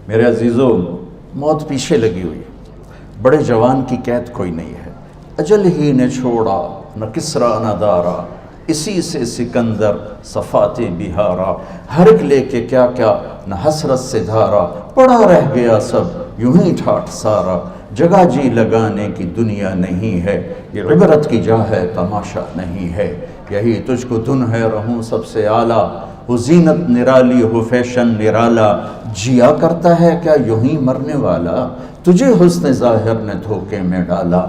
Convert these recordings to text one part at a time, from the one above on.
میرے عزیزوں، موت پیچھے لگی ہوئی، بڑے جوان کی قید کوئی نہیں ہے۔ اجل ہی نے چھوڑا نہ کسرا نہ دارا، اسی سے سکندر صفات بہارا۔ ہرک لے کے کیا کیا نہ حسرت سے دھارا، پڑا رہ گیا سب یوں ہی ٹھاٹھ سارا۔ جگہ جی لگانے کی دنیا نہیں ہے، یہ عبرت کی جا ہے تماشا نہیں ہے۔ یہی تجھ کو دھن ہے رہوں سب سے اعلیٰ، ہو زینت نرالی ہو فیشن نرالا۔ جیا کرتا ہے کیا یوں ہی مرنے والا، تجھے حسن ظاہر نے دھوکے میں ڈالا۔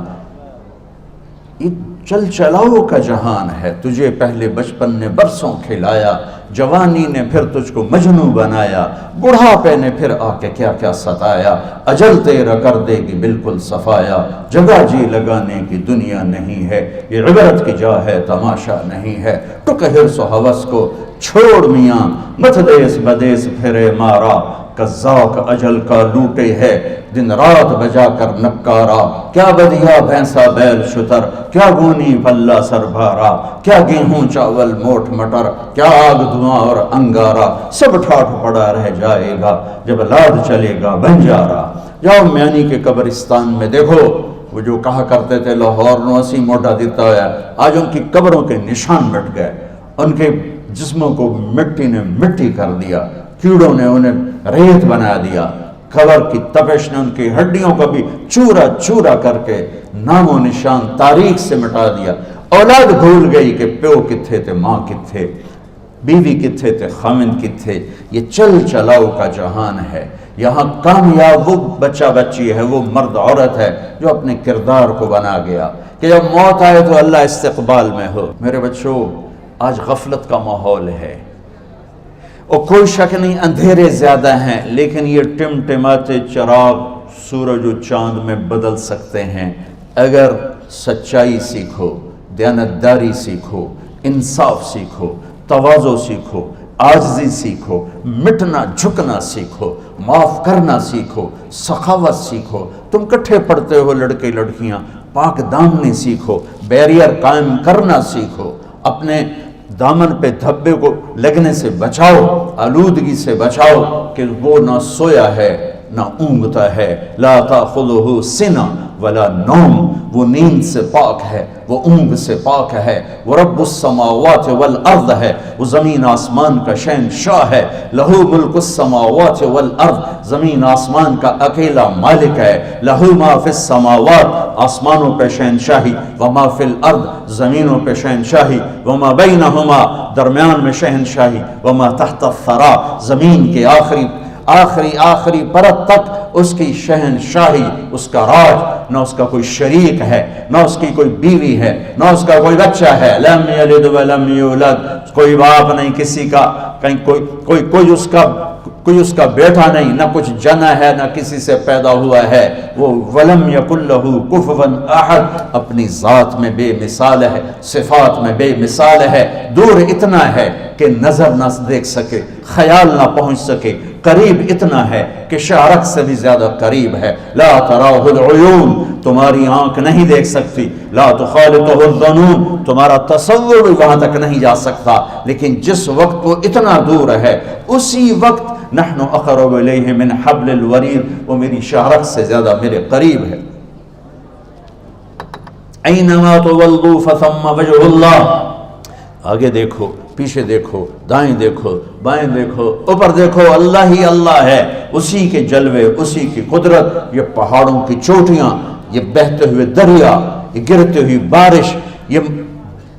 یہ چل چلاؤ کا جہان ہے، تجھے پہلے بچپن نے برسوں کھلایا، جوانی نے پھر تجھ کو مجنو بنایا، بڑھاپے نے پھر آ کے کیا کیا ستایا۔ اجل تیرا کر دے گی بالکل صفایا، جگہ جی لگانے کی دنیا نہیں ہے، یہ عبرت کی جا ہے تماشا نہیں ہے۔ ٹک حرص و ہوس کو چھوڑ میاں، مت دیس بدیس پھرے مارا، قزاق اجل کا لوٹے ہے دن رات بجا کر نکارا۔ کیا بدیا بھینسا بیل شتر، کیا گونی پلہ سر بھارا، کیا گیہوں چاول موٹ مٹر، کیا آگ دھواں اور انگارا۔ سب ٹھاٹھ پڑا رہ جائے گا جب لاد چلے گا بنجارا۔ جاؤ میانی کے قبرستان میں دیکھو، وہ جو کہا کرتے تھے لاہور نو اسی موٹا دیتا ہے، آج ان کی قبروں کے نشان مٹ گئے، ان کے جسموں کو مٹی نے مٹی کر دیا، کیڑوں نے انہیں ریت بنا دیا، قبر کی تپش نے ان کی ہڈیوں کو بھی چورا چورا کر کے نام و نشان تاریخ سے مٹا دیا۔ اولاد بھول گئی کہ پیو کتھے تھے، ماں کتھے، بیوی کتھے تھے، خامن کتھے۔ یہ چل چلاؤ کا جہان ہے، یہاں کامیاب وہ بچہ بچی ہے، وہ مرد عورت ہے جو اپنے کردار کو بنا گیا کہ جب موت آئے تو اللہ استقبال میں ہو۔ میرے بچوں، آج غفلت کا ماحول ہے، اور کوئی شک نہیں اندھیرے زیادہ ہیں، لیکن یہ ٹمٹماتے چراغ سورج و چاند میں بدل سکتے ہیں اگر سچائی سیکھو، دیانتداری سیکھو، انصاف سیکھو، تواضع سیکھو، عاجزی سیکھو، مٹنا جھکنا سیکھو، معاف کرنا سیکھو، سخاوت سیکھو۔ تم کٹھے پڑھتے ہو لڑکے لڑکیاں، پاک دامنی سیکھو، بیریئر قائم کرنا سیکھو، اپنے دامن پہ دھبے کو لگنے سے بچاؤ، آلودگی سے بچاؤ کہ وہ نہ سویا ہے نہ اونگتا ہے۔ لا تاخذہ سنہ ولا نوم، وہ نیند سے پاک ہے، وہ اونگ سے پاک ہے۔ وہ رب السماوات والارض ہے، وہ زمین آسمان کا شہنشاہ ہے۔ لہو ملک السماوات والارض، زمین آسمان کا اکیلا مالک ہے۔ لہو ما فی السماوات، آسمانوں پہ شہنشاہی، وما فی الارض، زمینوں پہ شہنشاہی، وما بینہما، درمیان میں شہنشاہی، وما تحت الثری، زمین کے آخری پرت تک اس کی شہنشاہی، اس کا راج۔ نہ اس کا کوئی شریک ہے، نہ اس کی کوئی بیوی ہے، نہ اس کا کوئی بچہ ہے۔ لم یلد ولم یولد، کوئی باپ نہیں کسی کا، کہیں کوئی اس کا بیٹا نہیں، نہ کچھ جنا ہے، نہ کسی سے پیدا ہوا ہے۔ وہ ولم یکن لہ کفوا احد، اپنی ذات میں بے مثال ہے، صفات میں بے مثال ہے۔ دور اتنا ہے کہ نظر نہ دیکھ سکے، خیال نہ پہنچ سکے، قریب اتنا ہے کہ شہرت سے بھی زیادہ قریب ہے۔ لا تراہ العیون، تمہاری آنکھ نہیں دیکھ سکتی، لا تخالطہ الظنون، تمہارا تصور بھی وہاں تک نہیں جا سکتا، لیکن جس وقت وہ اتنا دور ہے اسی وقت نحن اقرب الیہ من حبل الورید، وہ میری شہرت سے زیادہ میرے قریب ہے۔ اینما تولوا فثم وجہ اللہ، آگے دیکھو، پیچھے دیکھو، دائیں دیکھو، بائیں دیکھو، اوپر دیکھو، اللہ ہی اللہ ہے، اسی کے جلوے، اسی کی قدرت۔ یہ پہاڑوں کی چوٹیاں، یہ بہتے ہوئے دریا، یہ گرتے ہوئی بارش، یہ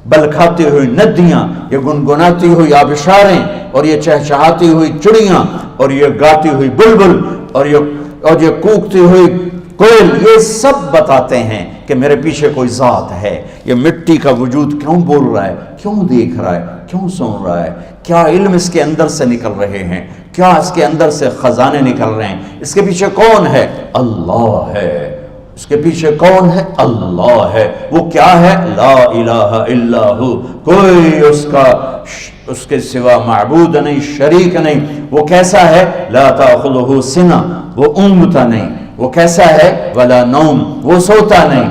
بلکھاتی ہوئی ندیاں، یہ گنگناتی ہوئی آبشاریں، اور یہ چہچہاتی ہوئی چڑیاں، اور یہ گاتی ہوئی بلبل، اور یہ کوکتی ہوئی کوئل، یہ سب بتاتے ہیں کہ میرے پیچھے کوئی ذات ہے۔ یہ مٹی کا وجود کیوں بول رہا ہے، کیوں دیکھ رہا ہے، کیوں سن رہا ہے، کیا علم اس کے اندر سے نکل رہے ہیں، کیا اس کے اندر سے خزانے نکل رہے ہیں، اس کے پیچھے کون ہے؟ اللہ ہے۔ اس کے پیچھے کون ہے؟ اللہ ہے۔ وہ کیا ہے؟ لا الہ الا ہو، کوئی اس کے سوا معبود نہیں، شریک نہیں۔ وہ کیسا ہے؟ لا تاخذہ سنہ، وہ اونگتا نہیں۔ وہ کیسا ہے؟ ولا نوم، وہ سوتا نہیں۔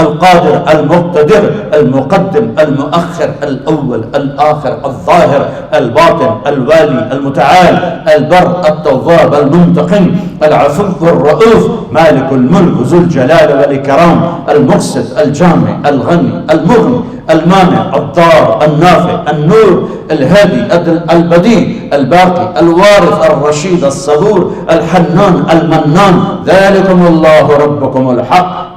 القادر المقتدر المقدم المؤخر الأول الآخر الظاهر الباطن الوالي المتعال البر التواب المنتقم العفو الرؤوف مالك الملك ذو الجلال والإكرام المقسط الجامع الغني المغني المانع الضار النافع النور الهادي البديع الباقي الوارث الرشيد الصبور الحنان المنان ذلكم الله ربكم الحق।